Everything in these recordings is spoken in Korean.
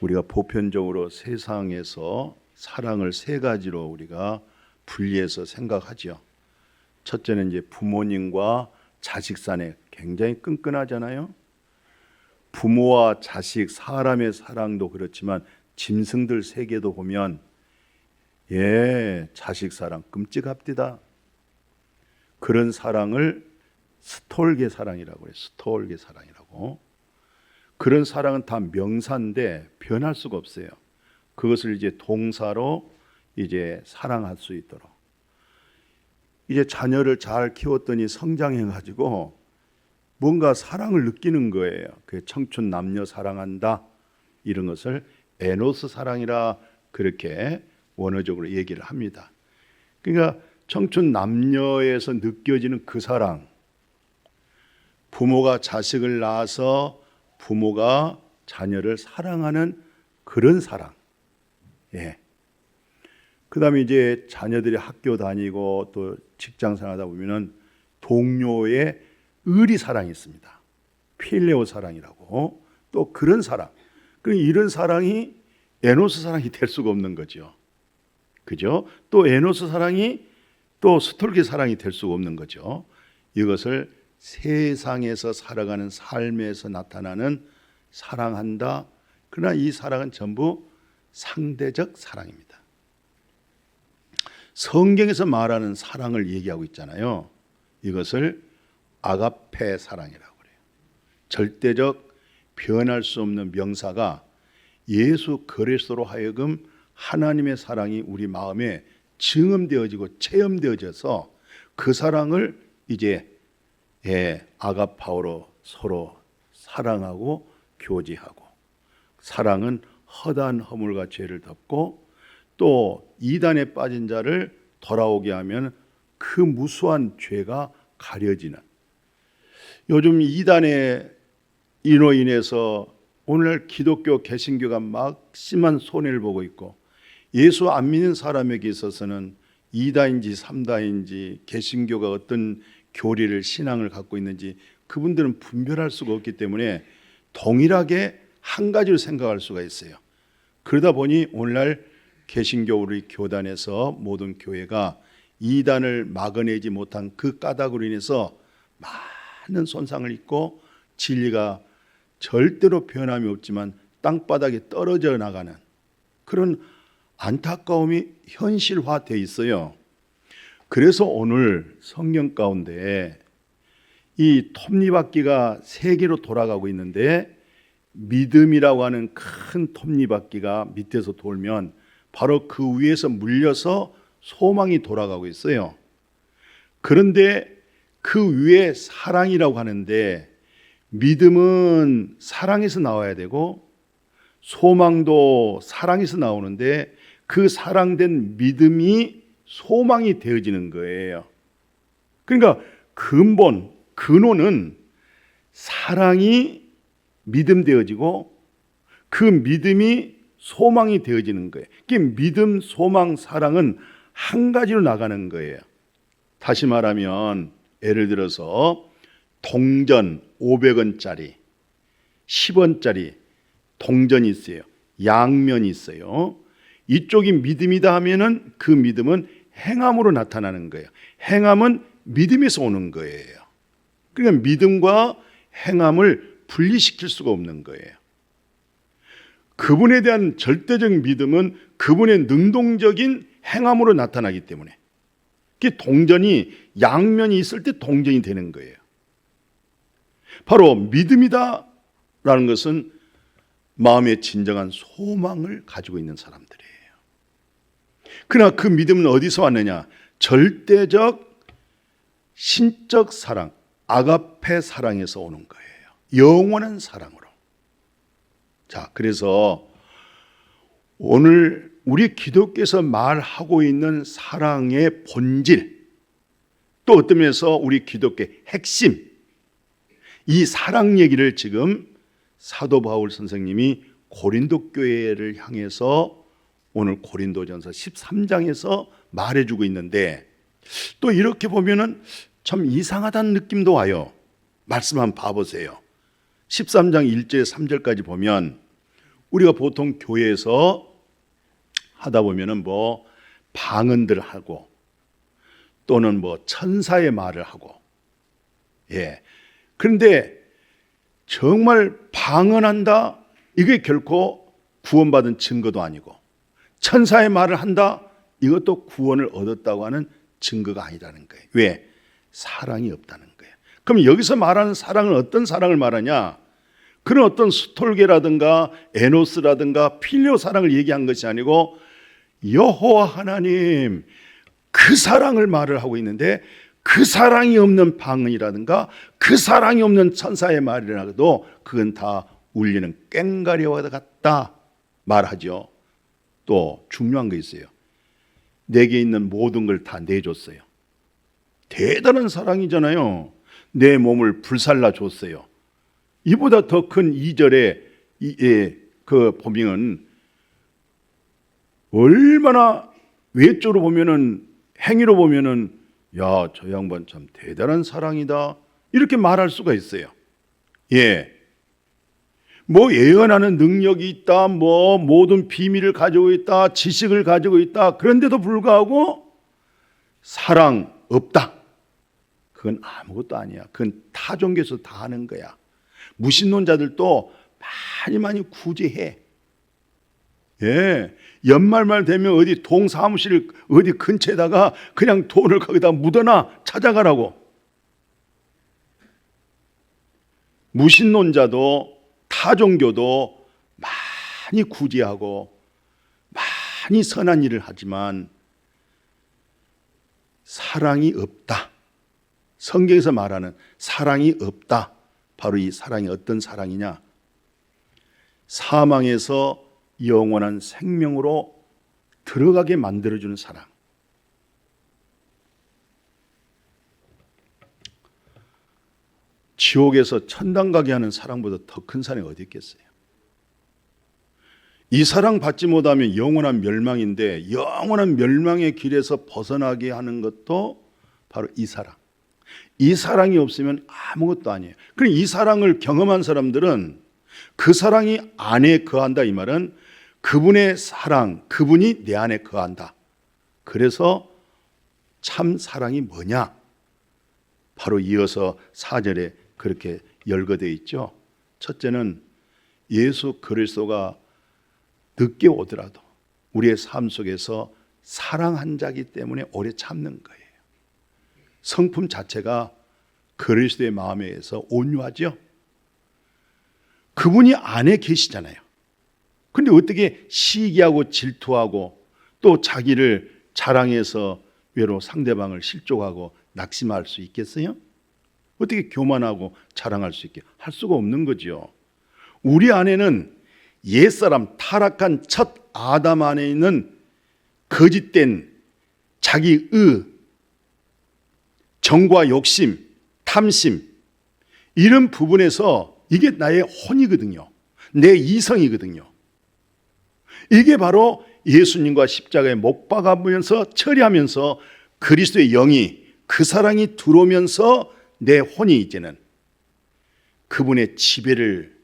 우리가 보편적으로 세상에서 사랑을 세 가지로 우리가 분리해서 생각하죠. 첫째는 이제 부모님과 자식 사이 굉장히 끈끈하잖아요. 부모와 자식, 사람의 사랑도 그렇지만 짐승들 세계도 보면 자식 사랑 끔찍합디다. 그런 사랑을 스톨게 사랑이라고 해요. 스톨게 사랑이라고. 그런 사랑은 다 명사인데 변할 수가 없어요. 그것을 이제 동사로 이제 사랑할 수 있도록. 이제 자녀를 잘 키웠더니 성장해 가지고 뭔가 사랑을 느끼는 거예요. 그 청춘 남녀 사랑한다 이런 것을 에노스 사랑이라 그렇게 원어적으로 얘기를 합니다. 그러니까 청춘 남녀에서 느껴지는 그 사랑, 부모가 자식을 낳아서 부모가 자녀를 사랑하는 그런 사랑. 그다음에 이제 자녀들이 학교 다니고 또 직장 생활하다 보면은 동료의 의리 사랑이 있습니다. 필레오 사랑이라고. 또 그런 사랑. 이런 사랑이 에노스 사랑이 될 수가 없는 거죠. 그죠? 또 에노스 사랑이 또 스톨게 사랑이 될 수가 없는 거죠. 이것을 세상에서 살아가는 삶에서 나타나는 사랑한다. 그러나 이 사랑은 전부 상대적 사랑입니다. 성경에서 말하는 사랑을 얘기하고 있잖아요. 이것을 아가페 사랑이라고 그래요. 절대적 변할 수 없는 명사가 예수 그리스도로 하여금 하나님의 사랑이 우리 마음에 증언되어지고 체험되어져서 그 사랑을 이제 아가파오로 서로 사랑하고 교제하고, 사랑은 허다한 허물과 죄를 덮고 또 이단에 빠진 자를 돌아오게 하면 그 무수한 죄가 가려지는, 요즘 이단의 인로 인해서 오늘 기독교 개신교가 막 심한 손해를 보고 있고, 예수 안 믿는 사람에게 있어서는 이다인지 삼다인지 개신교가 어떤 교리를 신앙을 갖고 있는지 그분들은 분별할 수가 없기 때문에 동일하게 한 가지로 생각할 수가 있어요. 그러다 보니 오늘날 개신교 우리 교단에서 모든 교회가 이단을 막아내지 못한 그 까닭으로 인해서 많은 손상을 입고 진리가 절대로 변함이 없지만 땅바닥에 떨어져 나가는 그런 안타까움이 현실화되어 있어요. 그래서 오늘 성경 가운데 이 톱니바퀴가 세계로 돌아가고 있는데, 믿음이라고 하는 큰 톱니바퀴가 밑에서 돌면 바로 그 위에서 물려서 소망이 돌아가고 있어요. 그런데 그 위에 사랑이라고 하는데, 믿음은 사랑에서 나와야 되고 소망도 사랑에서 나오는데, 그 사랑된 믿음이 소망이 되어지는 거예요. 그러니까 근원은 사랑이 믿음 되어지고 그 믿음이 소망이 되어지는 거예요. 믿음, 소망, 사랑은 한 가지로 나가는 거예요. 다시 말하면 예를 들어서 동전 500원짜리 10원짜리 동전이 있어요. 양면이 있어요. 이쪽이 믿음이다 하면은 그 믿음은 행함으로 나타나는 거예요. 행함은 믿음에서 오는 거예요. 그러니까 믿음과 행함을 분리시킬 수가 없는 거예요. 그분에 대한 절대적 믿음은 그분의 능동적인 행함으로 나타나기 때문에, 동전이 양면이 있을 때 동전이 되는 거예요. 바로 믿음이다 라는 것은 마음의 진정한 소망을 가지고 있는 사람들이에요. 그러나 그 믿음은 어디서 왔느냐? 절대적 신적 사랑, 아가페 사랑에서 오는 거예요. 영원한 사랑으로. 자, 그래서 오늘 우리 기독교에서 말하고 있는 사랑의 본질, 또 어떤 면에서 우리 기독교의 핵심, 이 사랑 얘기를 지금 사도 바울 선생님이 고린도 교회를 향해서 오늘 고린도전서 13장에서 말해주고 있는데, 또 이렇게 보면은 참 이상하다는 느낌도 와요. 말씀 한번 봐보세요. 13장 1절 3절까지 보면 우리가 보통 교회에서 하다 보면은 뭐 방언들 하고 또는 뭐 천사의 말을 하고, 예. 그런데 정말 방언한다, 이게 결코 구원받은 증거도 아니고, 천사의 말을 한다, 이것도 구원을 얻었다고 하는 증거가 아니라는 거예요. 왜? 사랑이 없다는 거예요. 그럼 여기서 말하는 사랑은 어떤 사랑을 말하냐? 그런 어떤 스톨게라든가 에노스라든가 필요 사랑을 얘기한 것이 아니고 여호와 하나님 그 사랑을 말을 하고 있는데, 그 사랑이 없는 방언이라든가 그 사랑이 없는 천사의 말이라도 그건 다 울리는 꽹과리와 같다 말하죠. 또 중요한 거 있어요. 내게 있는 모든 걸 다 내줬어요. 대단한 사랑이잖아요. 내 몸을 불살라 줬어요. 이보다 더 큰 2절의 그 보면은 얼마나 외적으로 보면은, 행위로 보면은 야, 저 양반 참 대단한 사랑이다 이렇게 말할 수가 있어요. 예. 뭐 예언하는 능력이 있다, 뭐 모든 비밀을 가지고 있다, 지식을 가지고 있다. 그런데도 불구하고 사랑 없다. 그건 아무것도 아니야. 그건 타 종교에서 다 하는 거야. 무신론자들도 많이 구제해. 예. 연말말 되면 어디 동사무실 어디 근처에다가 그냥 돈을 거기다 묻어놔, 찾아가라고. 무신론자도 타종교도 많이 구제하고 많이 선한 일을 하지만 사랑이 없다. 성경에서 말하는 사랑이 없다. 바로 이 사랑이 어떤 사랑이냐? 사망에서 영원한 생명으로 들어가게 만들어주는 사랑. 지옥에서 천당 가게 하는 사랑보다 더 큰 사랑이 어디 있겠어요? 이 사랑 받지 못하면 영원한 멸망인데, 영원한 멸망의 길에서 벗어나게 하는 것도 바로 이 사랑. 이 사랑이 없으면 아무것도 아니에요. 그럼 이 사랑을 경험한 사람들은 그 사랑이 안에 거한다, 이 말은 그분의 사랑, 그분이 내 안에 거한다. 그래서 참 사랑이 뭐냐? 바로 이어서 4절에 그렇게 열거되어 있죠. 첫째는 예수 그리스도가 늦게 오더라도 우리의 삶 속에서 사랑한 자이기 때문에 오래 참는 거예요. 성품 자체가 그리스도의 마음에 의해서 온유하죠. 그분이 안에 계시잖아요. 근데 어떻게 시기하고 질투하고 또 자기를 자랑해서 외로 상대방을 실족하고 낙심할 수 있겠어요? 어떻게 교만하고 자랑할 수 있게 할 수가 없는 거죠. 우리 안에는 옛사람, 타락한 첫 아담 안에 있는 거짓된 자기의 정과 욕심, 탐심, 이런 부분에서 이게 나의 혼이거든요. 내 이성이거든요. 이게 바로 예수님과 십자가에 못 박아보면서 처리하면서 그리스도의 영이, 그 사랑이 들어오면서 내 혼이 이제는 그분의 지배를,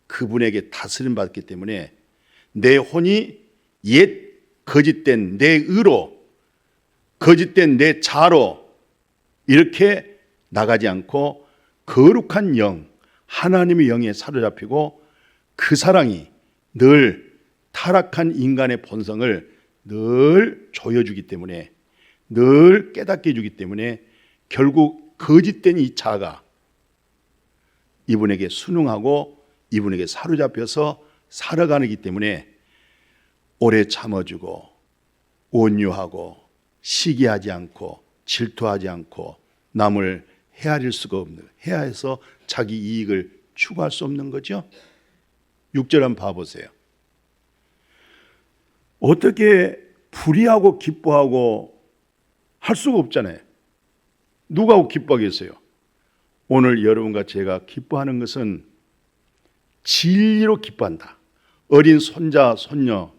그분에게 다스림 받기 때문에 내 혼이 옛 거짓된 내 의로, 거짓된 내 자로 이렇게 나가지 않고 거룩한 영, 하나님의 영에 사로잡히고 그 사랑이 늘 타락한 인간의 본성을 늘 조여주기 때문에, 늘 깨닫게 해주기 때문에 결국 거짓된 이 자가 이분에게 순응하고 이분에게 사로잡혀서 살아가기 때문에 오래 참아주고 온유하고 시기하지 않고 질투하지 않고 남을 헤아릴 수가 없는, 헤아해서 자기 이익을 추구할 수 없는 거죠. 6절 한번 봐보세요. 어떻게 불의하고 기뻐하고 할 수가 없잖아요. 누가 기뻐하겠어요? 오늘 여러분과 제가 기뻐하는 것은 진리로 기뻐한다. 어린 손자, 손녀,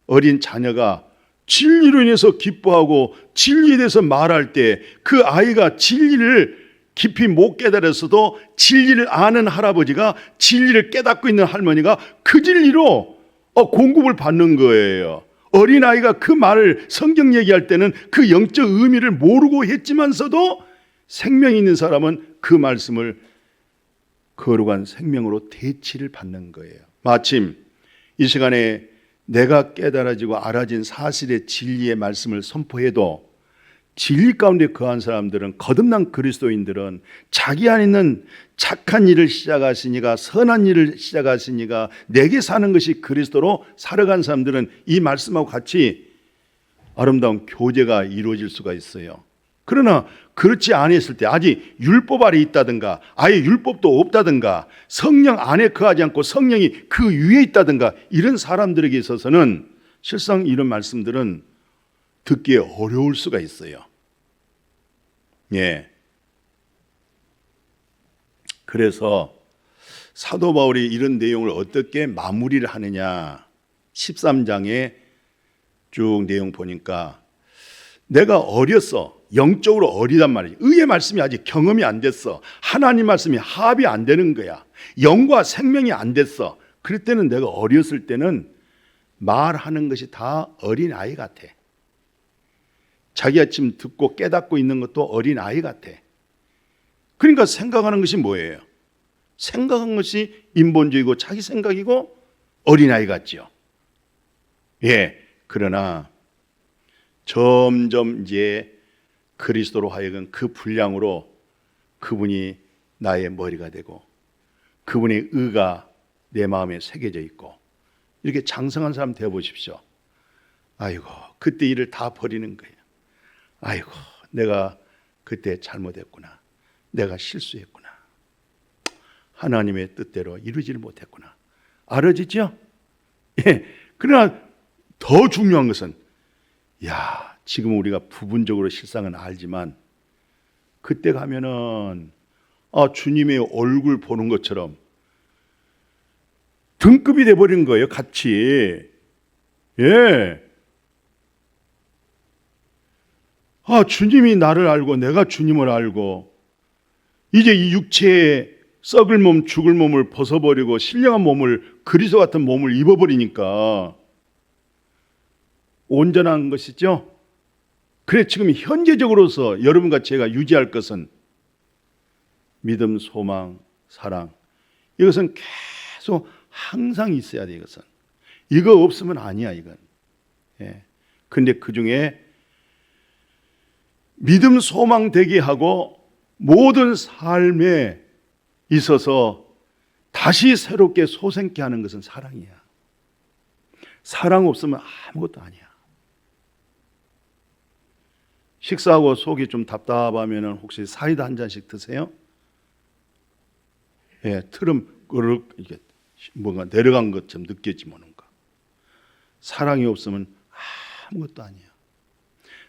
어린 자녀가 진리로 인해서 기뻐하고 진리에 대해서 말할 때 그 아이가 진리를 깊이 못 깨달았어도 진리를 아는 할아버지가, 진리를 깨닫고 있는 할머니가 그 진리로 공급을 받는 거예요. 어린아이가 그 말을 성경 얘기할 때는 그 영적 의미를 모르고 했지만서도 생명 있는 사람은 그 말씀을 거룩한 생명으로 대치를 받는 거예요. 마침 이 시간에 내가 깨달아지고 알아진 사실의 진리의 말씀을 선포해도 진리 가운데 거한 사람들은, 거듭난 그리스도인들은 자기 안에 있는 착한 일을 시작하시니가, 선한 일을 시작하시니가, 내게 사는 것이 그리스도로 살아간 사람들은 이 말씀하고 같이 아름다운 교제가 이루어질 수가 있어요. 그러나 그렇지 않았을 때, 아직 율법 아래 있다든가 아예 율법도 없다든가 성령 안에 거하지 않고 성령이 그 위에 있다든가 이런 사람들에게 있어서는 실상 이런 말씀들은 듣기에 어려울 수가 있어요. 예. 그래서 사도 바울이 이런 내용을 어떻게 마무리를 하느냐, 13장에 쭉 내용 보니까 내가 어렸어, 영적으로 어리단 말이지. 의의 말씀이 아직 경험이 안 됐어. 하나님 말씀이 합이 안 되는 거야. 영과 생명이 안 됐어. 그럴 때는, 내가 어렸을 때는 말하는 것이 다 어린아이 같아. 자기가 지금 듣고 깨닫고 있는 것도 어린아이 같아. 그러니까 생각하는 것이 뭐예요? 생각한 것이 인본주의고 자기 생각이고 어린아이 같죠. 예. 그러나 점점 이제 그리스도로 하여금 그 분량으로 그분이 나의 머리가 되고 그분의 의가 내 마음에 새겨져 있고, 이렇게 장성한 사람 되어 보십시오. 아이고, 그때 일을 다 버리는 거예요. 아이고, 내가 그때 잘못했구나. 내가 실수했구나. 하나님의 뜻대로 이루지를 못했구나. 알아지죠? 예. 그러나 더 중요한 것은, 지금 우리가 부분적으로 실상은 알지만 그때 가면은 주님의 얼굴 보는 것처럼 등급이 돼버린 거예요, 같이. 예. 주님이 나를 알고 내가 주님을 알고 이제 이 육체의 썩을 몸, 죽을 몸을 벗어버리고 신령한 몸을, 그리스도 같은 몸을 입어버리니까 온전한 것이죠. 그래, 지금 현재적으로서 여러분과 제가 유지할 것은 믿음, 소망, 사랑. 이것은 계속 항상 있어야 돼. 이것은 이거 없으면 아니야, 이건. 예. 근데 그 중에 믿음, 소망 되게 하고 모든 삶에 있어서 다시 새롭게 소생케 하는 것은 사랑이야. 사랑 없으면 아무것도 아니야. 식사하고 속이 좀 답답하면 혹시 사이다 한 잔씩 드세요? 예, 트름 이게 뭔가 내려간 것처럼 느껴지 뭔가. 사랑이 없으면 아무것도 아니야.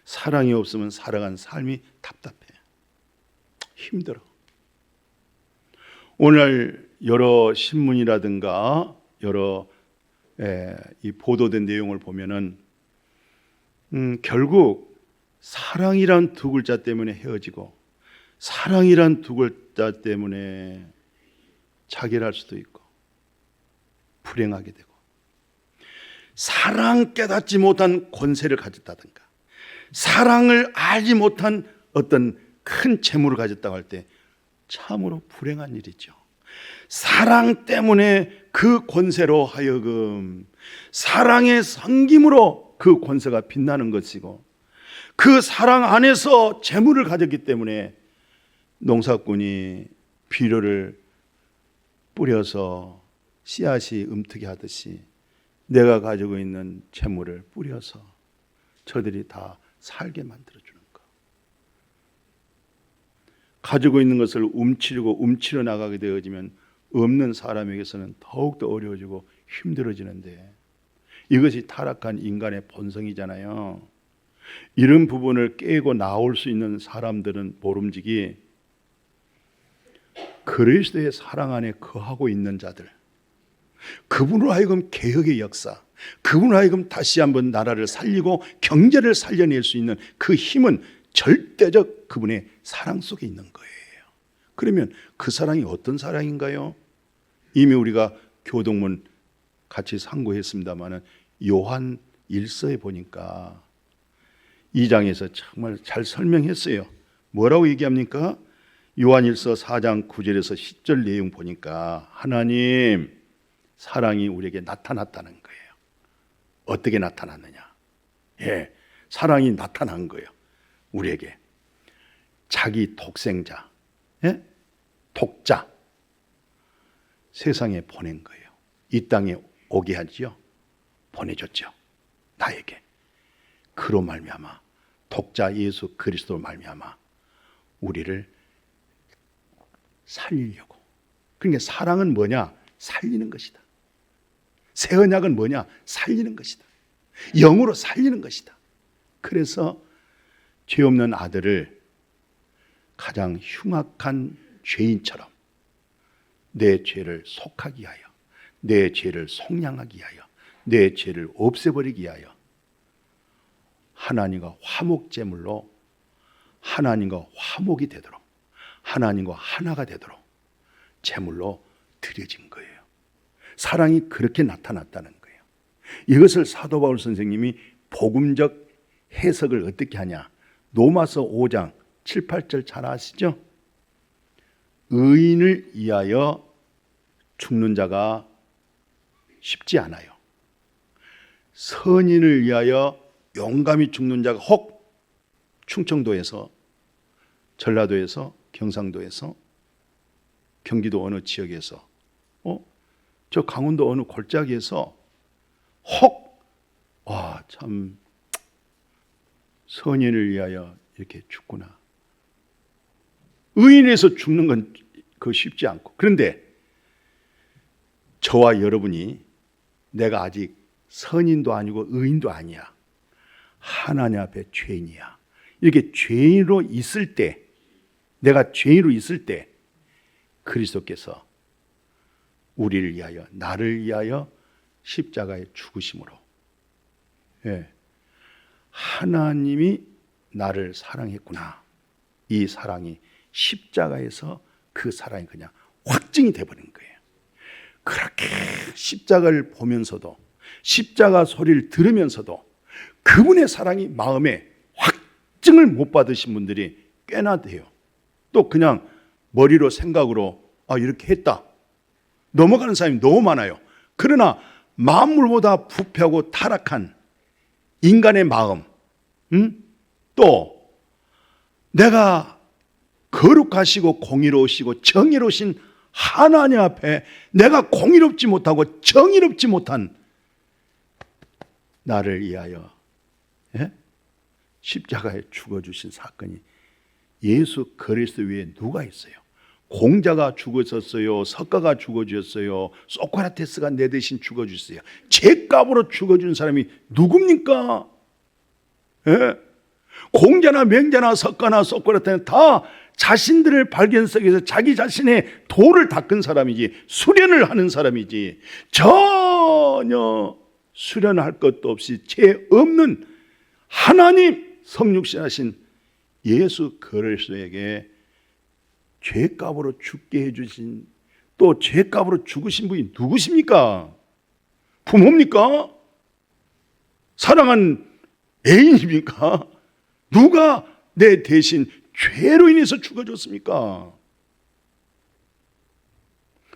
사랑이 없으면 살아간 삶이 답답해. 힘들어. 오늘 여러 신문이라든가 여러 이 보도된 내용을 보면은 결국 사랑이란 두 글자 때문에 헤어지고, 사랑이란 두 글자 때문에 자결할 수도 있고 불행하게 되고, 사랑 깨닫지 못한 권세를 가졌다든가 사랑을 알지 못한 어떤 큰 재물을 가졌다고 할 때 참으로 불행한 일이죠. 사랑 때문에 그 권세로 하여금 사랑의 섬김으로 그 권세가 빛나는 것이고, 그 사랑 안에서 재물을 가졌기 때문에 농사꾼이 비료를 뿌려서 씨앗이 움트게 하듯이 내가 가지고 있는 재물을 뿌려서 저들이 다 살게 만들어주는 것. 가지고 있는 것을 움츠려 나가게 되어지면 없는 사람에게서는 더욱더 어려워지고 힘들어지는데, 이것이 타락한 인간의 본성이잖아요. 이런 부분을 깨고 나올 수 있는 사람들은 모름지기 그리스도의 사랑 안에 거하고 있는 자들, 그분으로 하여금 개혁의 역사, 그분으로 하여금 다시 한번 나라를 살리고 경제를 살려낼 수 있는 그 힘은 절대적 그분의 사랑 속에 있는 거예요. 그러면 그 사랑이 어떤 사랑인가요? 이미 우리가 교동문 같이 상고했습니다마는 요한 1서에 보니까 2장에서 정말 잘 설명했어요. 뭐라고 얘기합니까? 요한 1서 4장 9절에서 10절 내용 보니까 하나님 사랑이 우리에게 나타났다는 거예요. 어떻게 나타났느냐? 예, 사랑이 나타난 거예요. 우리에게 자기 독생자, 예? 독자 세상에 보낸 거예요. 이 땅에 오게 하지요. 보내줬죠. 나에게. 그로 말미암아 독자 예수 그리스도로 말미암아 우리를 살리려고. 그러니까 사랑은 뭐냐? 살리는 것이다. 새 언약은 뭐냐? 살리는 것이다. 영으로 살리는 것이다. 그래서 죄 없는 아들을 가장 흉악한 죄인처럼 내 죄를 속하기 위하여, 내 죄를 속량하기 위하여, 내 죄를 없애버리기 위하여 하나님과 화목제물로 하나님과 화목이 되도록, 하나님과 하나가 되도록 제물로 드려진 거예요. 사랑이 그렇게 나타났다는 거예요. 이것을 사도 바울 선생님이 복음적 해석을 어떻게 하냐? 로마서 5장 7, 8절 잘 아시죠? 의인을 위하여 죽는 자가 쉽지 않아요. 선인을 위하여 용감히 죽는 자가 혹 충청도에서, 전라도에서, 경상도에서, 경기도 어느 지역에서, 저 강원도 어느 골짜기에서 혹, 와, 참 선인을 위하여 이렇게 죽구나. 의인에서 죽는 건 그 쉽지 않고. 그런데 저와 여러분이 내가 아직 선인도 아니고 의인도 아니야. 하나님 앞에 죄인이야. 이렇게 죄인으로 있을 때, 내가 죄인으로 있을 때 그리스도께서 우리를 위하여, 나를 위하여 십자가에 죽으심으로, 예, 하나님이 나를 사랑했구나. 이 사랑이 십자가에서 그 사랑이 그냥 확증이 돼버린 거예요. 그렇게 십자가를 보면서도, 십자가 소리를 들으면서도 그분의 사랑이 마음에 확증을 못 받으신 분들이 꽤나 돼요. 또 그냥 머리로 생각으로 이렇게 했다 넘어가는 사람이 너무 많아요. 그러나 만물보다 부패하고 타락한 인간의 마음, 또 내가 거룩하시고 공의로우시고 정의로우신 하나님 앞에 내가 공의롭지 못하고 정의롭지 못한 나를 위하여, 예? 십자가에 죽어주신 사건이 예수 그리스도 외에 누가 있어요? 공자가 죽었었어요. 석가가 죽어주셨어요. 소크라테스가 내 대신 죽어주셨어요. 죄값으로 죽어준 사람이 누굽니까? 예? 공자나 명자나 석가나 소크라테스는 다 자신들을 발견 속에서 자기 자신의 도를 닦은 사람이지, 수련을 하는 사람이지, 전혀 수련할 것도 없이 죄 없는 하나님 성육신 하신 예수 그리스도에게 죄값으로 죽게 해주신, 또 죄값으로 죽으신 분이 누구십니까? 부모입니까? 사랑한 애인입니까? 누가 내 대신 죄로 인해서 죽어줬습니까?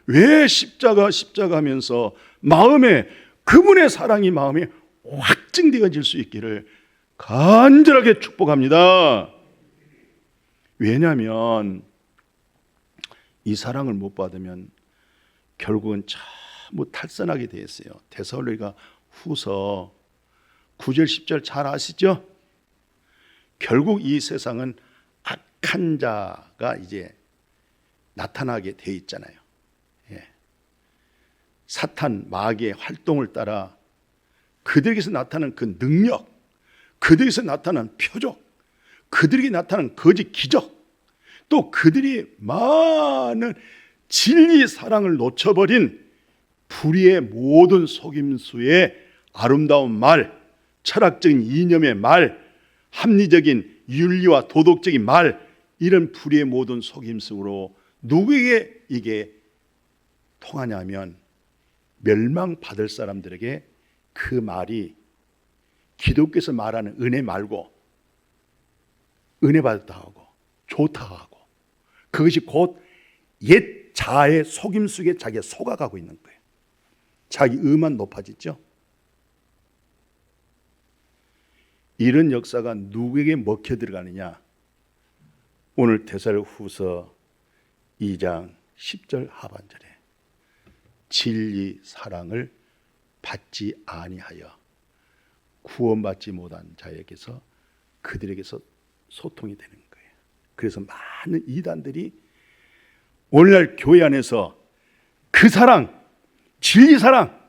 왜 십자가 하면서 마음에, 그분의 사랑이 마음에 확증되어질 수 있기를 간절하게 축복합니다. 왜냐하면 이 사랑을 못 받으면 결국은 전부 탈선하게 되어 있어요. 데살로니가 후서 9절 10절 잘 아시죠? 결국 이 세상은 악한 자가 이제 나타나게 돼 있잖아요. 예. 사탄 마귀의 활동을 따라 그들에게서 나타나는 그 능력, 그들에게서 나타나는 표적, 그들에게 나타나는 거짓 기적, 또 그들이 많은 진리 사랑을 놓쳐버린 불의의 모든 속임수의 아름다운 말, 철학적인 이념의 말, 합리적인 윤리와 도덕적인 말, 이런 불의의 모든 속임수로 누구에게 이게 통하냐면 멸망받을 사람들에게 그 말이 기독교에서 말하는 은혜 말고 은혜 받았다 하고 좋다 하고 그것이 곧 옛 자아의 속임 속에 자기가 속아가고 있는 거예요. 자기 의만 높아지죠. 이런 역사가 누구에게 먹혀 들어가느냐? 오늘 데살로니가후서 2장 10절 하반절에 진리 사랑을 받지 아니하여 구원받지 못한 자에게서 그들에게서 소통이 되는 거예요. 그래서 많은 이단들이 오늘날 교회 안에서 그 사랑, 진리 사랑,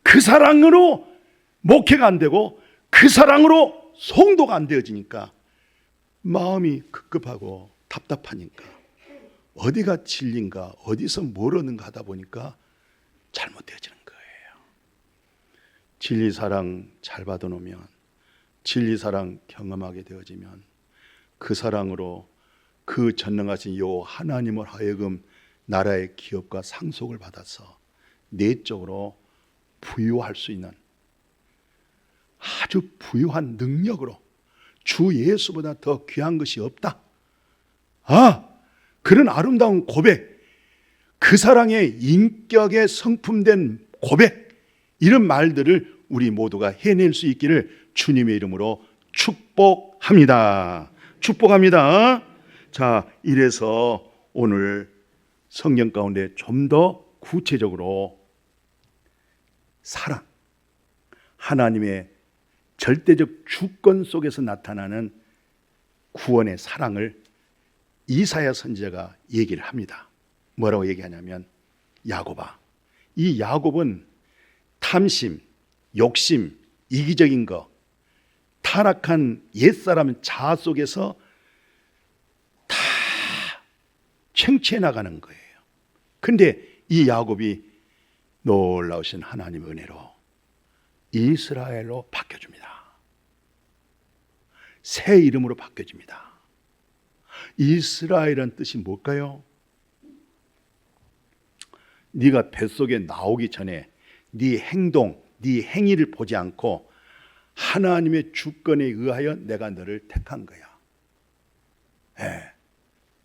그 사랑으로 목회가 안 되고 그 사랑으로 성도가 안 되어지니까 마음이 급급하고 답답하니까 어디가 진리인가 어디서 뭘 얻는가 하다 보니까 잘못되어지는 거예요. 진리 사랑 잘 받아놓으면 진리 사랑 경험하게 되어지면 그 사랑으로 그 전능하신 요 하나님을 하여금 나라의 기업과 상속을 받아서 내적으로 부유할 수 있는 아주 부유한 능력으로 주 예수보다 더 귀한 것이 없다. 그런 아름다운 고백, 그 사랑의 인격에 성품된 고백, 이런 말들을 우리 모두가 해낼 수 있기를 주님의 이름으로 축복합니다. 축복합니다. 자, 이래서 오늘 성경 가운데 좀 더 구체적으로 사랑, 하나님의 절대적 주권 속에서 나타나는 구원의 사랑을 이사야 선지자가 얘기를 합니다. 뭐라고 얘기하냐면 야곱아, 이 야곱은 탐심, 욕심, 이기적인 거, 타락한 옛사람 자아 속에서 다 챙취해 나가는 거예요. 근데 이 야곱이 놀라우신 하나님의 은혜로 이스라엘로 바뀌어줍니다. 새 이름으로 바뀌어집니다. 이스라엘이란 뜻이 뭘까요? 네가 뱃속에 나오기 전에 네 행동, 네 행위를 보지 않고 하나님의 주권에 의하여 내가 너를 택한 거야.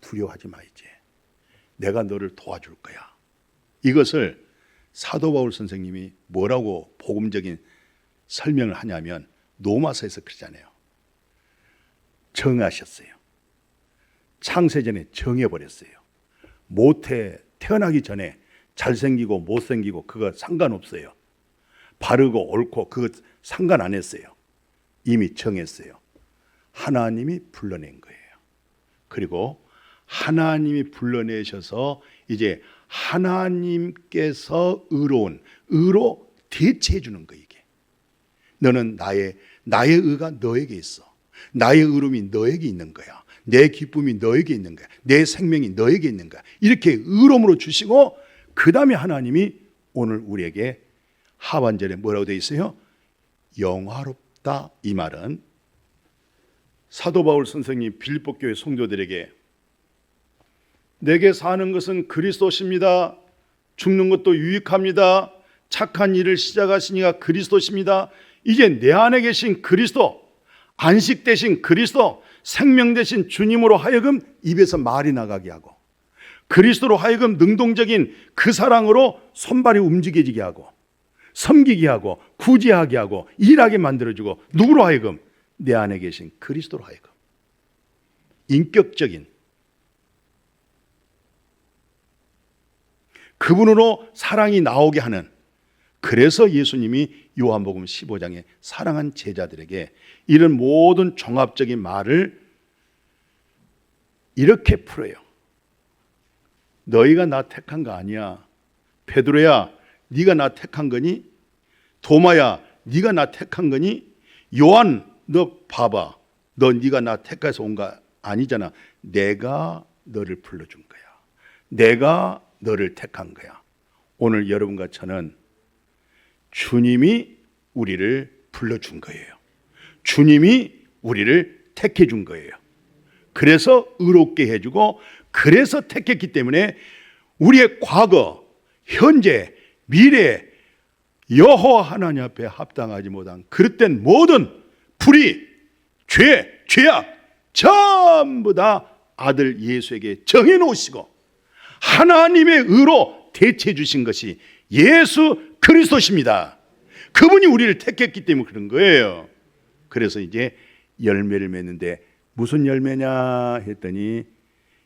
두려워하지 마. 이제 내가 너를 도와줄 거야. 이것을 사도 바울 선생님이 뭐라고 복음적인 설명을 하냐면 로마서에서 그러잖아요. 정하셨어요. 창세전에 정해버렸어요. 태어나기 전에 잘생기고 못생기고 그거 상관없어요. 바르고 옳고 그거 상관 안 했어요. 이미 정했어요. 하나님이 불러낸 거예요. 그리고 하나님이 불러내셔서 이제 하나님께서 의로 대체해 주는 거예요. 이게 너는 나의 의가 너에게 있어. 나의 의로움이 너에게 있는 거야. 내 기쁨이 너에게 있는 거야. 내 생명이 너에게 있는 거야. 이렇게 의로움으로 주시고 그 다음에 하나님이 오늘 우리에게 하반절에 뭐라고 되어 있어요? 영화롭다. 이 말은 사도 바울 선생님 빌립보 교회 성도들에게 내게 사는 것은 그리스도십니다. 죽는 것도 유익합니다. 착한 일을 시작하시니가 그리스도십니다. 이제 내 안에 계신 그리스도, 안식 되신 그리스도, 생명 되신 주님으로 하여금 입에서 말이 나가게 하고 그리스도로 하여금 능동적인 그 사랑으로 손발이 움직여지게 하고 섬기게 하고 구제하게 하고 일하게 만들어주고 누구로 하여금? 내 안에 계신 그리스도로 하여금 인격적인 그분으로 사랑이 나오게 하는, 그래서 예수님이 요한복음 15장에 사랑한 제자들에게 이런 모든 종합적인 말을 이렇게 풀어요. 너희가 나 택한 거 아니야. 베드로야, 네가 나 택한 거니? 도마야, 네가 나 택한 거니? 요한, 너 봐봐. 네가 나 택해서 온 거 아니잖아. 내가 너를 불러준 거야. 내가 너를 택한 거야. 오늘 여러분과 저는 주님이 우리를 불러준 거예요. 주님이 우리를 택해 준 거예요. 그래서 의롭게 해주고 그래서 택했기 때문에 우리의 과거, 현재, 미래 여호와 하나님 앞에 합당하지 못한 그릇된 모든 불의, 죄악 전부 다 아들 예수에게 정해 놓으시고 하나님의 의로 대체해 주신 것이 예수 그리스도십니다. 그분이 우리를 택했기 때문에 그런 거예요. 그래서 이제 열매를 맺는데 무슨 열매냐 했더니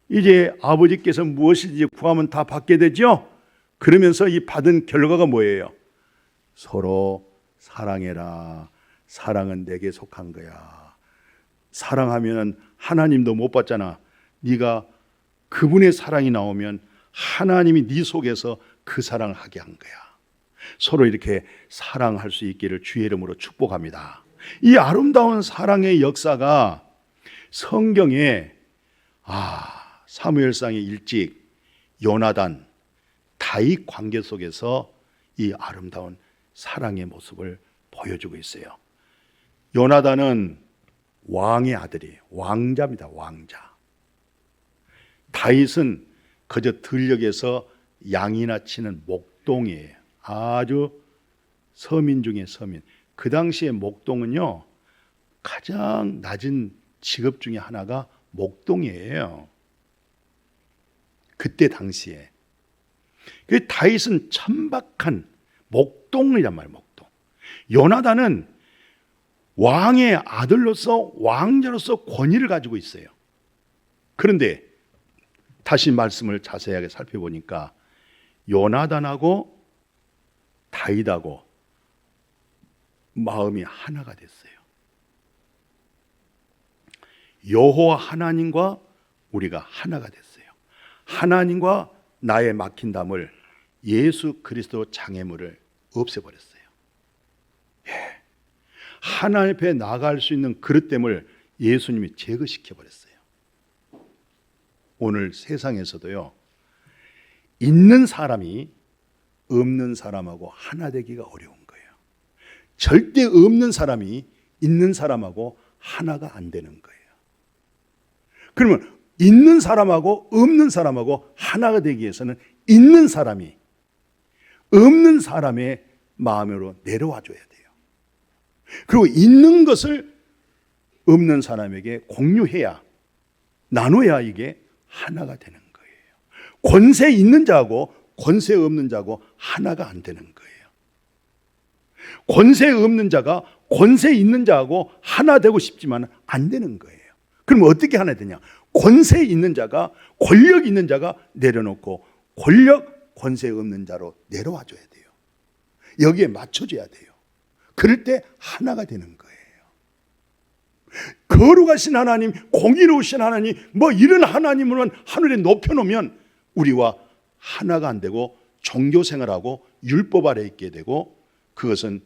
이제 아버지께서 무엇이든지 구하면 다 받게 되죠. 그러면서 이 받은 결과가 뭐예요? 서로 사랑해라. 사랑은 내게 속한 거야. 사랑하면 하나님도 못 받잖아. 네가 그분의 사랑이 나오면 하나님이 네 속에서 그 사랑을 하게 한 거야. 서로 이렇게 사랑할 수 있기를 주의 이름으로 축복합니다. 이 아름다운 사랑의 역사가 성경에 사무엘상의 일찍 요나단 다윗 관계 속에서 이 아름다운 사랑의 모습을 보여주고 있어요. 요나단은 왕의 아들이에요. 왕자입니다. 왕자. 다윗은 그저 들녘에서 양이나 치는 목동이에요. 아주 서민 중에 서민. 그 당시에 목동은요 가장 낮은 직업 중에 하나가 목동이에요. 그때 당시에. 그 다윗은 천박한 목동이란 말이에요. 목동. 요나단은 왕의 아들로서 왕자로서 권위를 가지고 있어요. 그런데 다시 말씀을 자세하게 살펴보니까 요나단하고 다윗하고 마음이 하나가 됐어요. 여호와 하나님과 우리가 하나가 됐어요. 하나님과 나의 막힌 담을 예수 그리스도 장애물을 없애버렸어요. 하나님 앞에 나갈 수 있는 그릇됨을 예수님이 제거시켜버렸어요. 오늘 세상에서도요 있는 사람이 없는 사람하고 하나 되기가 어려운 거예요. 절대 없는 사람이 있는 사람하고 하나가 안 되는 거예요. 그러면 있는 사람하고 없는 사람하고 하나가 되기 위해서는 있는 사람이 없는 사람의 마음으로 내려와 줘야 돼요. 그리고 있는 것을 없는 사람에게 공유해야, 나눠야 이게 하나가 되는 거예요. 권세 있는 자하고 권세 없는 자하고 하나가 안 되는 거예요. 권세 없는 자가 권세 있는 자하고 하나 되고 싶지만 안 되는 거예요. 그럼 어떻게 하나 되냐? 권세 있는 자가, 권력 있는 자가 내려놓고 권세 없는 자로 내려와 줘야 돼요. 여기에 맞춰줘야 돼요. 그럴 때 하나가 되는 거예요. 거룩하신 하나님, 공의로우신 하나님, 이런 하나님을 하늘에 높여놓으면 우리와 하나가 안 되고 종교생활하고 율법 아래 있게 되고, 그것은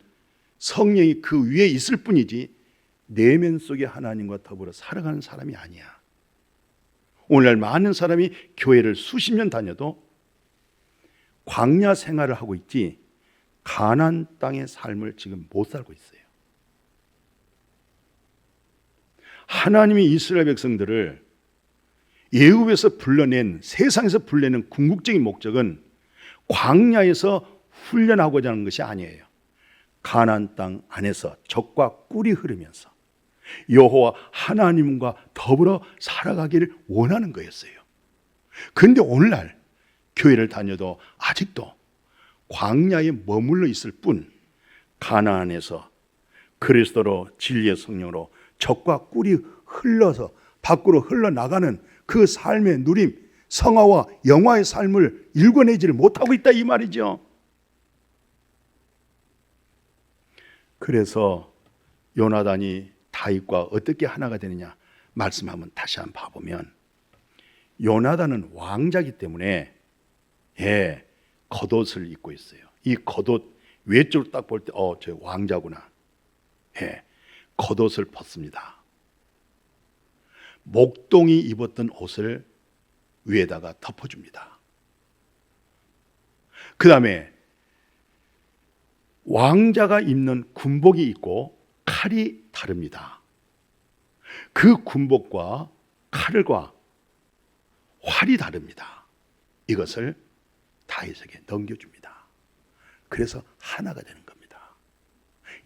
성령이 그 위에 있을 뿐이지 내면 속에 하나님과 더불어 살아가는 사람이 아니야. 오늘날 많은 사람이 교회를 수십 년 다녀도 광야 생활을 하고 있지 가나안 땅의 삶을 지금 못 살고 있어요. 하나님이 이스라엘 백성들을 애굽에서 불러낸, 세상에서 불러낸 궁극적인 목적은 광야에서 훈련하고자 하는 것이 아니에요. 가나안 땅 안에서 젖과 꿀이 흐르면서 여호와 하나님과 더불어 살아가기를 원하는 거였어요. 그런데 오늘날 교회를 다녀도 아직도 광야에 머물러 있을 뿐, 가나안에서 그리스도로 진리의 성령으로 젖과 꿀이 흘러서 밖으로 흘러나가는 그 삶의 누림, 성화와 영화의 삶을 일궈내지를 못하고 있다 이 말이죠. 그래서 요나단이 다윗과 어떻게 하나가 되느냐 말씀 한번 다시 한번 봐보면, 요나단은 왕자이기 때문에 겉옷을 입고 있어요. 이 겉옷 외쪽으로 딱 볼 때 저 왕자구나. 겉옷을 벗습니다. 목동이 입었던 옷을 위에다가 덮어줍니다. 그 다음에 왕자가 입는 군복이 있고 칼이 다릅니다. 그 군복과 칼과 활이 다릅니다. 이것을 다윗에게 넘겨줍니다. 그래서 하나가 되는 겁니다.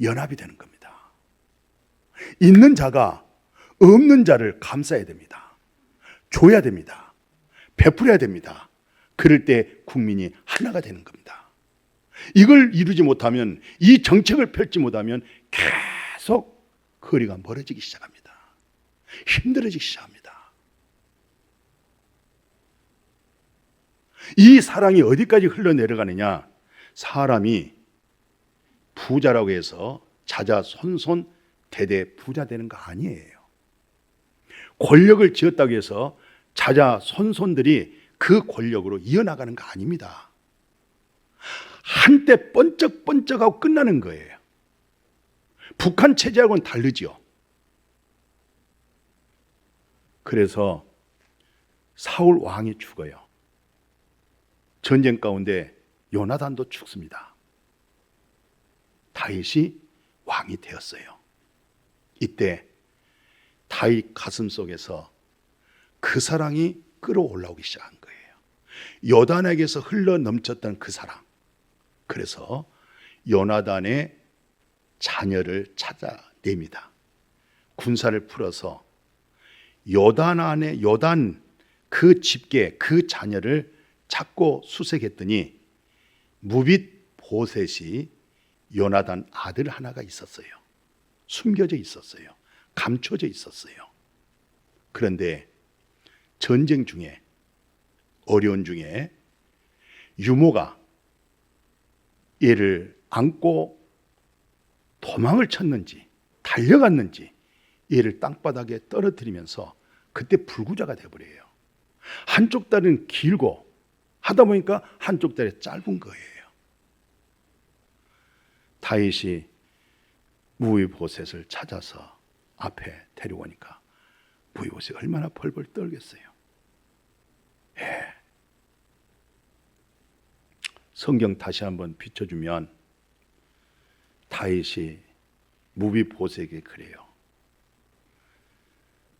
연합이 되는 겁니다. 있는 자가 없는 자를 감싸야 됩니다. 줘야 됩니다. 베풀어야 됩니다. 그럴 때 국민이 하나가 되는 겁니다. 이걸 이루지 못하면, 이 정책을 펼지 못하면 계속 거리가 멀어지기 시작합니다. 힘들어지기 시작합니다. 이 사랑이 어디까지 흘러내려가느냐? 사람이 부자라고 해서 자자손손 대대 부자 되는 거 아니에요. 권력을 쥐었다고 해서 자자손손들이 그 권력으로 이어나가는 거 아닙니다. 한때 번쩍번쩍하고 끝나는 거예요. 북한 체제하고는 다르죠. 그래서 사울 왕이 죽어요. 전쟁 가운데 요나단도 죽습니다. 다윗이 왕이 되었어요. 이때 다윗 가슴 속에서 그 사랑이 끌어올라오기 시작한 거예요. 요단에게서 흘러 넘쳤던 그 사랑. 그래서 요나단의 자녀를 찾아냅니다. 군사를 풀어서 요단 그 집계 그 자녀를 찾고 수색했더니 무빗 보셋이 요나단 아들 하나가 있었어요. 숨겨져 있었어요. 감춰져 있었어요. 그런데 전쟁 중에, 어려운 중에 유모가 얘를 안고 도망을 쳤는지 달려갔는지 얘를 땅바닥에 떨어뜨리면서 그때 불구자가 되어버려요. 한쪽 다리는 길고 하다 보니까 한쪽 다리 짧은 거예요. 다윗이 무비보셋을 찾아서 앞에 데려오니까 무비보셋이 얼마나 벌벌 떨겠어요. 예. 성경 다시 한번 비춰주면 다윗이 무비보셋에게 그래요.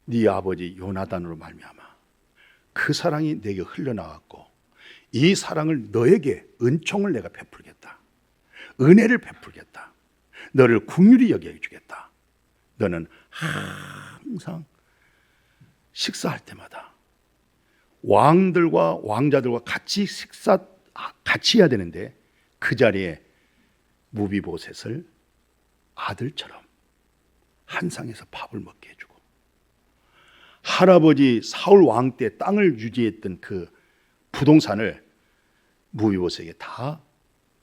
네 아버지 요나단으로 말미암아 그 사랑이 내게 흘러나왔고 이 사랑을 너에게 은총을 내가 베풀겠다. 은혜를 베풀겠다. 너를 긍휼히 여겨주겠다. 너는 항상 식사할 때마다 왕들과 왕자들과 같이 같이 해야 되는데 그 자리에 무비보셋을 아들처럼 한 상에서 밥을 먹게 해주고 할아버지 사울 왕 때 땅을 유지했던 그 부동산을 무비보셋에게 다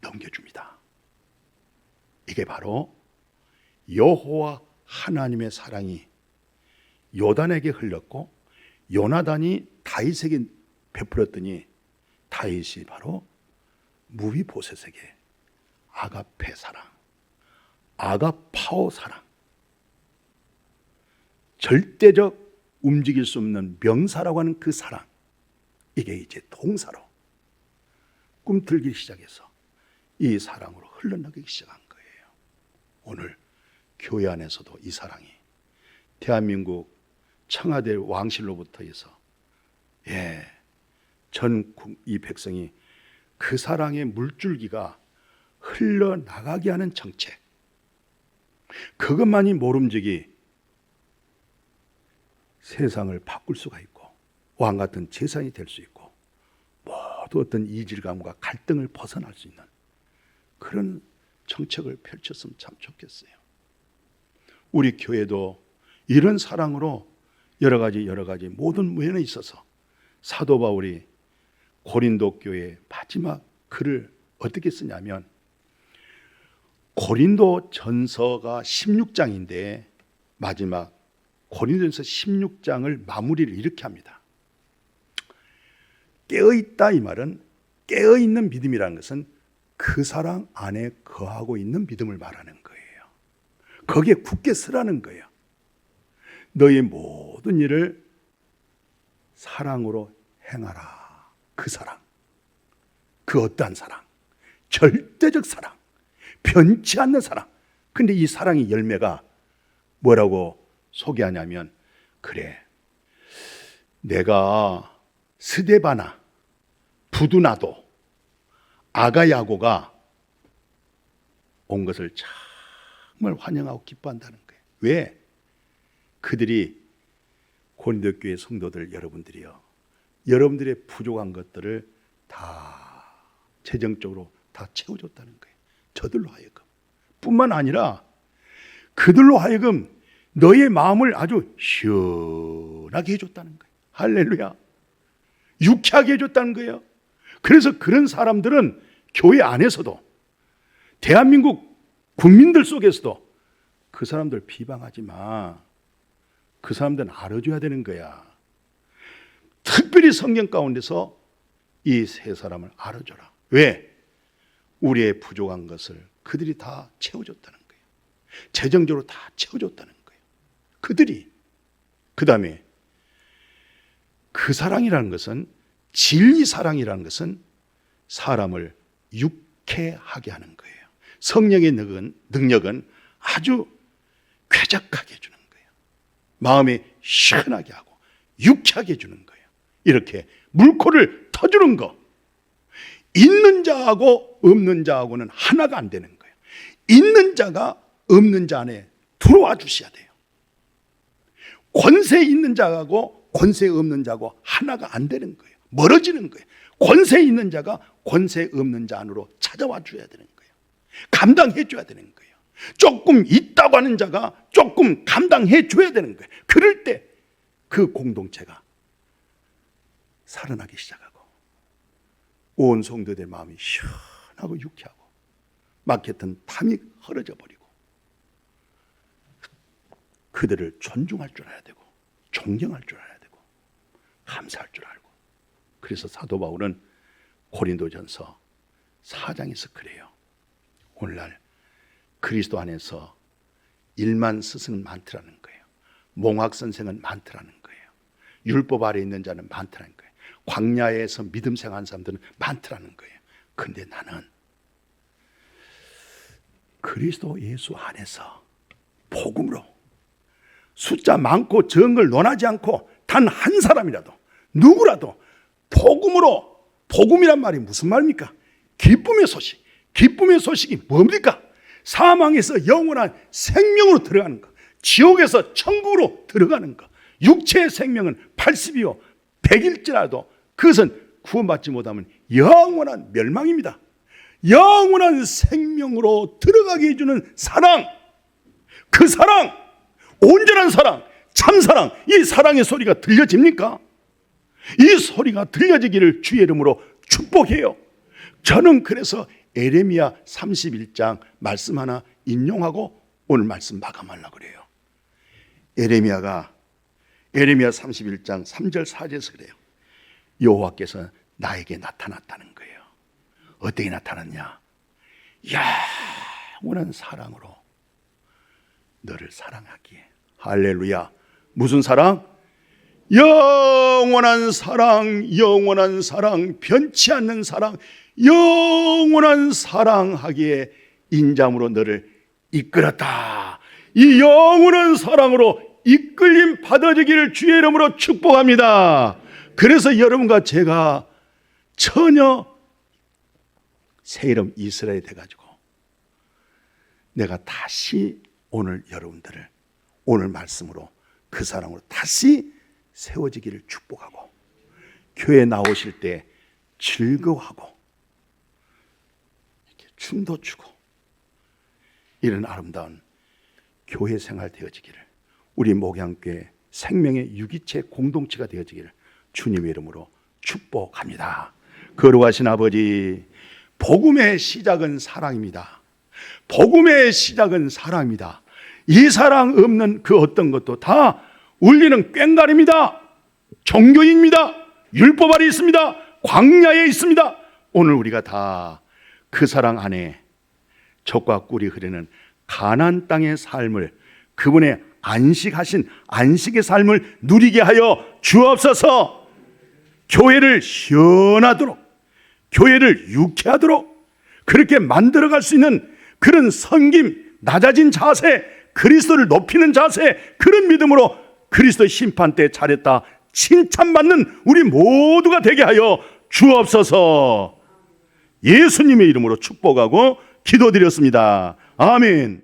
넘겨줍니다. 이게 바로 여호와 하나님의 사랑이 요단에게 흘렀고 요나단이 다윗에게 베풀었더니 다윗이 바로 무비보셋에게 아가페 사랑, 아가파오 사랑, 절대적 움직일 수 없는 명사라고 하는 그 사랑, 이게 이제 동사로 꿈틀기 시작해서 이 사랑으로 흘러나가기 시작한 거예요. 오늘 교회 안에서도 이 사랑이 대한민국 청와대 왕실로부터 해서 전 이 백성이 그 사랑의 물줄기가 흘러나가게 하는 정책, 그것만이 모름지기 세상을 바꿀 수가 있고 왕 같은 재산이 될 수 있고 모두 어떤 이질감과 갈등을 벗어날 수 있는 그런 정책을 펼쳤으면 참 좋겠어요. 우리 교회도 이런 사랑으로 여러 가지 모든 면에 있어서 사도 바울이 고린도 교회 마지막 글을 어떻게 쓰냐면 고린도 전서가 16장인데 마지막 고린도전서 16장을 마무리를 이렇게 합니다. 깨어있다 이 말은 깨어있는 믿음이라는 것은 그 사랑 안에 거하고 있는 믿음을 말하는 거예요. 거기에 굳게 서라는 거예요. 너의 모든 일을 사랑으로 행하라. 그 사랑, 그 어떠한 사랑, 절대적 사랑, 변치 않는 사랑. 근데 이 사랑의 열매가 뭐라고 소개하냐면 그래, 내가 스데바나, 부두나도, 아가야고가 온 것을 정말 환영하고 기뻐한다는 거예요. 왜? 그들이 고린도 교회 성도들 여러분들이요, 여러분들의 부족한 것들을 다 재정적으로 다 채워줬다는 거예요. 저들로 하여금. 뿐만 아니라 그들로 하여금 너의 마음을 아주 시원하게 해줬다는 거예요. 할렐루야. 유쾌하게 해줬다는 거예요. 그래서 그런 사람들은 교회 안에서도, 대한민국 국민들 속에서도 그 사람들 비방하지 마. 그 사람들은 알아줘야 되는 거야. 특별히 성경 가운데서 이 세 사람을 알아줘라. 왜? 우리의 부족한 것을 그들이 다 채워줬다는 거예요. 재정적으로 다 채워줬다는 거예요. 그들이. 그 다음에 그 사랑이라는 것은, 진리 사랑이라는 것은 사람을 유쾌하게 하는 거예요. 성령의 능력은 아주 쾌적하게 해주는 거예요. 마음이 시원하게 하고 유쾌하게 해주는 거예요. 이렇게 물꼬를 터주는 거. 있는 자하고 없는 자하고는 하나가 안 되는 거예요. 있는 자가 없는 자 안에 들어와 주셔야 돼요. 권세 있는 자하고 권세 없는 자하고 하나가 안 되는 거예요. 멀어지는 거예요. 권세 있는 자가 권세 없는 자 안으로 찾아와 줘야 되는 거예요. 감당해 줘야 되는 거예요. 조금 있다고 하는 자가 조금 감당해 줘야 되는 거예요. 그럴 때 그 공동체가 살아나기 시작하고 온 성도들 마음이 시원하고 유쾌하고 막혔던 탐이 헐어져 버리고 그들을 존중할 줄 알아야 되고 존경할 줄 알아야 되고 감사할 줄 알고. 그래서 사도 바울은 고린도전서 4장에서 그래요. 오늘날 그리스도 안에서 일만 스승은 많더라는 거예요. 몽학 선생은 많더라는 거예요. 율법 아래 있는 자는 많더라는 거예요. 광야에서 믿음 생활하는 사람들은 많더라는 거예요. 근데 나는 그리스도 예수 안에서 복음으로 숫자 많고 적은 걸 논하지 않고 단 한 사람이라도 누구라도 복음으로, 복음이란 말이 무슨 말입니까? 기쁨의 소식. 기쁨의 소식이 뭡니까? 사망에서 영원한 생명으로 들어가는 것, 지옥에서 천국으로 들어가는 것. 육체의 생명은 80이요 100일지라도 그것은 구원받지 못하면 영원한 멸망입니다. 영원한 생명으로 들어가게 해주는 사랑, 그 사랑, 온전한 사랑, 참사랑, 이 사랑의 소리가 들려집니까? 이 소리가 들려지기를 주의 이름으로 축복해요. 저는 그래서 에레미야 31장 말씀 하나 인용하고 오늘 말씀 마감하려고 그래요. 에레미야 31장 3절 4절에서 그래요. 여호와께서 나에게 나타났다는 거예요. 어떻게 나타났냐? 영원한 사랑으로 너를 사랑하기에. 할렐루야. 무슨 사랑? 영원한 사랑, 영원한 사랑, 변치 않는 사랑, 영원한 사랑하기에 인자함으로 너를 이끌었다. 이 영원한 사랑으로 이끌림 받아주기를 주의 이름으로 축복합니다. 그래서 여러분과 제가 전혀 새 이름 이스라엘이 돼가지고 내가 다시 오늘 여러분들을 오늘 말씀으로 그 사랑으로 다시 세워지기를 축복하고 교회 나오실 때 즐거워하고 이렇게 춤도 추고 이런 아름다운 교회 생활 되어지기를, 우리 목양교회 생명의 유기체 공동체가 되어지기를 주님의 이름으로 축복합니다. 거룩하신 아버지, 복음의 시작은 사랑입니다. 복음의 시작은 사랑입니다. 이 사랑 없는 그 어떤 것도 다 울리는 꽹과리입니다. 종교입니다. 율법 아래 있습니다. 광야에 있습니다. 오늘 우리가 다 그 사랑 안에 젖과 꿀이 흐르는 가나안 땅의 삶을, 그분의 안식하신 안식의 삶을 누리게 하여 주옵소서. 교회를 시원하도록, 교회를 유쾌하도록 그렇게 만들어갈 수 있는 그런 섬김, 낮아진 자세, 그리스도를 높이는 자세, 그런 믿음으로 그리스도 심판 때 잘했다 칭찬받는 우리 모두가 되게 하여 주옵소서. 예수님의 이름으로 축복하고 기도드렸습니다. 아멘.